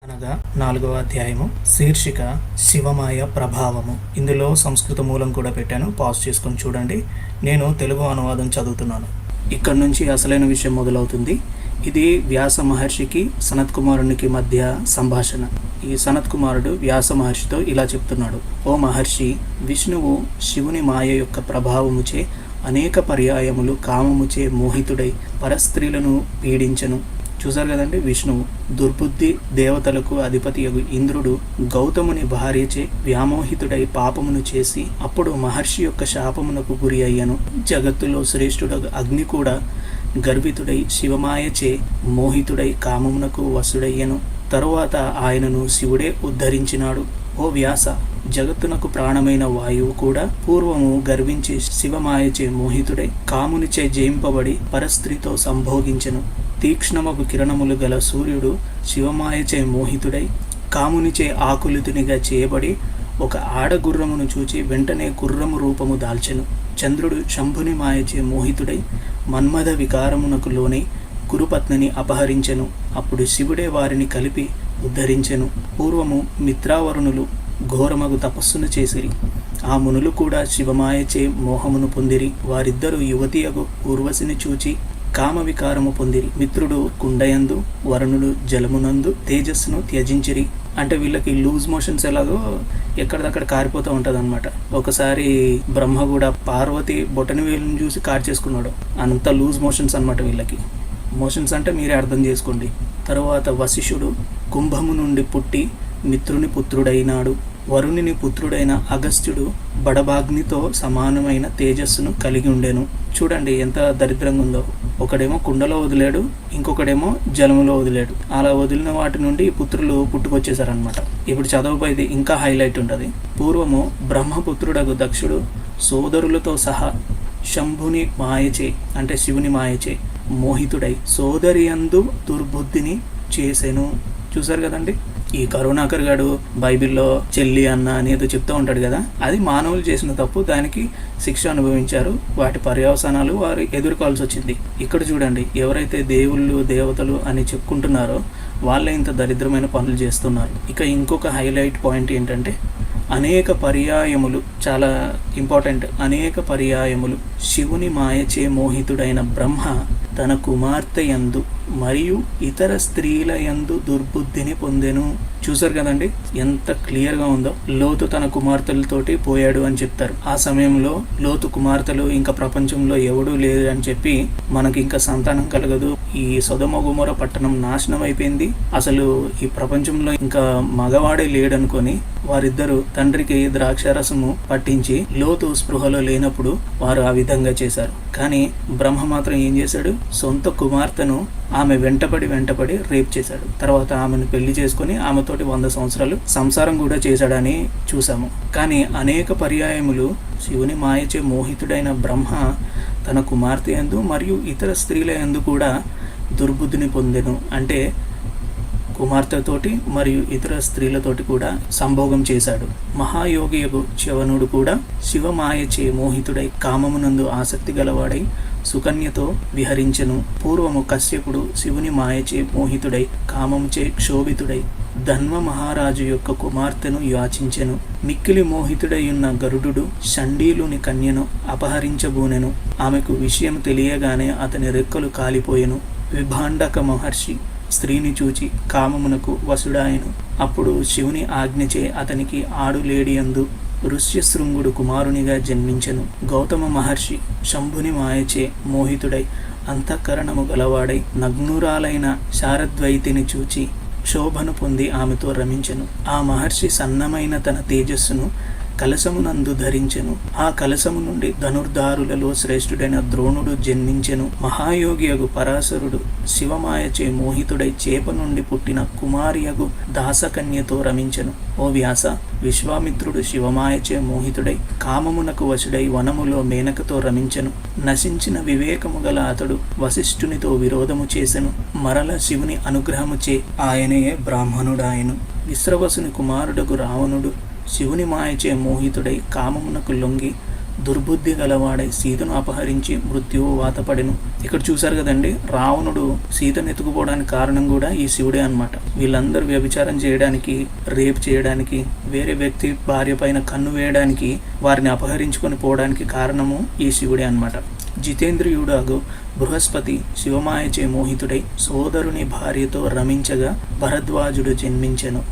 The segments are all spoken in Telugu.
అనగా 4వ అధ్యాయము శీర్షిక శివమాయ ప్రభావము. ఇందులో సంస్కృత మూలం కూడా పెట్టాను, పాజ్ చేసుకొని చూడండి. నేను తెలుగు అనువాదం చదువుతున్నాను. ఇక్కడ నుంచి అసలైన విషయం మొదలవుతుంది. ఇది వ్యాస మహర్షికి సనత్ కుమారునికి మధ్య సంభాషణ. ఈ సనత్ కుమారుడు వ్యాస మహర్షితో ఇలా చెప్తున్నాడు: ఓ మహర్షి, విష్ణువు శివుని మాయ యొక్క ప్రభావముచే అనేక పర్యాయములు కామముచే మోహితుడై పరస్త్రీలను పీడించను. చూసారు కదండి, విష్ణువు దుర్బుద్ధి దేవతలకు అధిపతియగు ఇంద్రుడు గౌతముని భార్యచే వ్యామోహితుడై పాపమును చేసి అప్పుడు మహర్షి యొక్క శాపమునకు గురి అయ్యను. జగత్తులో శ్రేష్ఠుడగు అగ్ని కూడా గర్వితుడై శివమాయచే మోహితుడై కామమునకు వసుడయ్యను. తరువాత ఆయనను శివుడే ఉద్ధరించినాడు. ఓ వ్యాస, జగత్తునకు ప్రాణమైన వాయువు కూడా పూర్వము గర్వించి శివమాయచే మోహితుడై కామునిచే జయింపబడి పరస్త్రీతో సంభోగించెను. తీక్ష్ణమగు కిరణములు గల సూర్యుడు శివమాయచే మోహితుడై కామునిచే ఆకులితునిగా చేయబడి ఒక ఆడగుర్రమును చూచి వెంటనే గుర్రము రూపము దాల్చెను. చంద్రుడు శంభుని మాయచే మోహితుడై మన్మథ వికారమునకు లోనై గురుపత్నిని అపహరించెను. అప్పుడు శివుడే వారిని కలిపి ఉద్ధరించెను. పూర్వము మిత్రావరుణులు ఘోరమగు తపస్సును చేసిరి. ఆ మునులు కూడా శివమాయచే మోహమును పొందిరి. వారిద్దరూ యువతియగు ఊర్వశిని చూచి కామ వికారము పొందిరి. మిత్రుడు కుండయందు, వరుణుడు జలమునందు తేజస్సును త్యజించిరి. అంటే వీళ్ళకి లూజ్ మోషన్స్ ఎలాగో ఎక్కడిదక్కడ కారిపోతూ ఉంటుంది అనమాట. ఒకసారి బ్రహ్మ కూడా పార్వతి బొటని వేలును చూసి చేసుకున్నాడు. అంత లూజ్ మోషన్స్ అనమాట వీళ్ళకి. మోషన్స్ అంటే మీరే అర్థం చేసుకోండి. తరువాత వశిష్ఠుడు కుంభము నుండి పుట్టి మిత్రుని పుత్రుడైనాడు. వరుణుని పుత్రుడైన అగస్త్యుడు బడబాగ్నితో సమానమైన తేజస్సును కలిగి ఉండెను. చూడండి ఎంత దరిద్రంగా ఉందో. ఒకడేమో కుండలో వదిలేడు, ఇంకొకడేమో జలములో వదిలేడు. అలా వదిలిన వాటి నుండి పుత్రులు పుట్టుకొచ్చేసారనమాట. ఇప్పుడు చదవబోయేది ఇంకా హైలైట్ ఉంటుంది. పూర్వము బ్రహ్మపుత్రుడగు దక్షుడు సోదరులతో సహా శంభుని మాయచే అంటే శివుని మాయచే మోహితుడై సోదరియందు దుర్బుద్ధిని చేసెను. చూసారు కదండి, ఈ కరుణాకర్ గాడు బైబిల్లో చెల్లి అన్న అనేది చెప్తూ ఉంటాడు కదా, అది మానవులు చేసిన తప్పు, దానికి శిక్ష అనుభవించారు. వాటి పర్యవసానాలు వారు ఎదుర్కోవాల్సి వచ్చింది. ఇక్కడ చూడండి, ఎవరైతే దేవుళ్ళు దేవతలు అని చెప్పుకుంటున్నారో వాళ్ళే ఇంత దరిద్రమైన పనులు చేస్తున్నారు. ఇక ఇంకొక హైలైట్ పాయింట్ ఏంటంటే, అనేక పర్యాయములు, చాలా ఇంపార్టెంట్, అనేక పర్యాయములు శివుని మాయచే మోహితుడైన బ్రహ్మ తన కుమార్తె యందు మరియు ఇతర స్త్రీల యందు దుర్బుద్ధిని పొందెను. చూసారు కదండి ఎంత క్లియర్గా ఉందో. లోతు తన కుమార్తెలతోటి పోయాడు అని చెప్తారు. ఆ సమయంలో లోతు కుమార్తెలు ఇంకా ప్రపంచంలో ఎవడూ లేదు అని చెప్పి మనకి ఇంకా సంతానం కలగదు, ఈ సొదొమ గొమొర పట్టణం నాశనం అయిపోయింది, అసలు ఈ ప్రపంచంలో ఇంకా మగవాడే లేడనుకొని వారిద్దరూ తండ్రికి ద్రాక్షారసము పట్టించి లోతు స్పృహలో లేనప్పుడు వారు ఆ విధంగా చేశారు. కానీ బ్రహ్మ మాత్రం ఏం చేశాడు, సొంత కుమార్తెను ఆమె వెంటపడి రేప్ చేశాడు. తర్వాత ఆమెను పెళ్లి చేసుకుని ఆమెతోటి 100 సంవత్సరాలు సంసారం కూడా చేశాడని చూసాము. కానీ అనేక పర్యాయములు శివుని మాయచే మోహితుడైన బ్రహ్మ తన కుమార్తె యందు మరియు ఇతర స్త్రీల యందు కూడా దుర్బుద్ధిని పొందెను. అంటే కుమార్తెతోటి మరియు ఇతర స్త్రీలతోటి కూడా సంభోగం చేశాడు. మహాయోగియగు చ్యవనుడు కూడా శివమాయచే మోహితుడై కామమునందు ఆసక్తి గలవాడై సుకన్యతో విహరించెను. పూర్వము కశ్యపుడు శివుని మాయచే మోహితుడై కామముచే క్షోభితుడై ధన్వ మహారాజు యొక్క కుమార్తెను యాచించెను. మిక్కిలి మోహితుడైయున్న గరుడు షండీలుని కన్యను అపహరించబూనెను. ఆమెకు విషయం తెలియగానే అతని రెక్కలు కాలిపోయెను. విభాండక మహర్షి స్త్రీని చూచి కామమునకు వసుడాయను. అప్పుడు శివుని ఆజ్ఞచే అతనికి ఆడులేడియందు ఋష్యశృంగుడు కుమారునిగా జన్మించెను. గౌతమ మహర్షి శంభుని మాయచే మోహితుడై అంతఃకరణము గలవాడై నగ్నురాలైన శారద్వైతిని చూచి శోభను పొంది ఆమెతో రమించెను. ఆ మహర్షి సన్నమైన తన తేజస్సును కలశమునందు ధరించెను. ఆ కలశము నుండి ధనుర్ధారులలో శ్రేష్ఠుడైన ద్రోణుడు జన్మించెను. మహాయోగియగు పరాశరుడు శివమాయచే మోహితుడై చేప నుండి పుట్టిన కుమారియగు దాసకన్యతో రమించెను. ఓ వ్యాస, విశ్వామిత్రుడు శివమాయచే మోహితుడై కామమునకు వశుడై వనములో మేనకతో రమించెను. నశించిన వివేకము గల అతడు వశిష్ఠునితో విరోధము చేసెను. మరల శివుని అనుగ్రహముచే ఆయనే బ్రాహ్మణుడాయను. విశ్రవసుని కుమారుడగు రావణుడు శివుని మాయచే మోహితుడై కామమునకు లొంగి దుర్బుద్ధి గలవాడై సీతను అపహరించి మృత్యువు వాతపడెను. ఇక్కడ చూశారు కదండి, రావణుడు సీతను ఎత్తుకుపోవడానికి కారణం కూడా ఈ శివుడే అన్నమాట. వీళ్ళందరూ వ్యభిచారం చేయడానికి, రేప్ చేయడానికి, వేరే వ్యక్తి భార్య పైన కన్ను వేయడానికి, వారిని అపహరించుకొని పోవడానికి కారణము ఈ శివుడే అన్నమాట. జితేంద్రియుడాగు బృహస్పతి శివమాయచే మోహితుడై సోదరుని భార్యతో రమించగా భరద్వాజుడు జన్మించెను.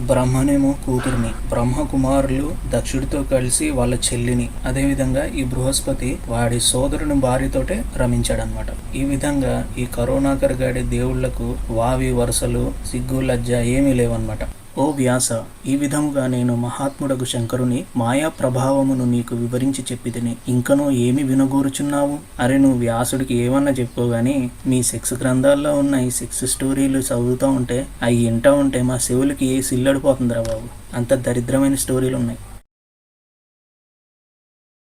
బ్రహ్మనేమో కూతురిని, బ్రహ్మ కుమారులు దక్షుడితో కలిసి వాళ్ళ చెల్లిని, అదేవిధంగా ఈ బృహస్పతి వాడి సోదరుని భార్యతోటే రమించాడనమాట. ఈ విధంగా ఈ కరోనాకర్ గాడి దేవుళ్లకు వావి వరుసలు, సిగ్గు, లజ్జ ఏమీ లేవన్నమాట. ఓ వ్యాస, ఈ విధముగా నేను మహాత్ముడగు శంకరుని మాయా ప్రభావమును నీకు వివరించి చెప్పితిని, ఇంకనూ ఏమి వినగూరుచున్నావు? అరే, నువ్వు వ్యాసుడికి ఏమన్నా చెప్పు గాని మీ సెక్స్ గ్రంథాల్లో ఉన్న ఈ సెక్స్ స్టోరీలు చదువుతూ ఉంటే, అవి వింటూ ఉంటే మా చెవులకి సిల్లడిపోతుందిరా బాబు, అంత దరిద్రమైన స్టోరీలు ఉన్నాయి.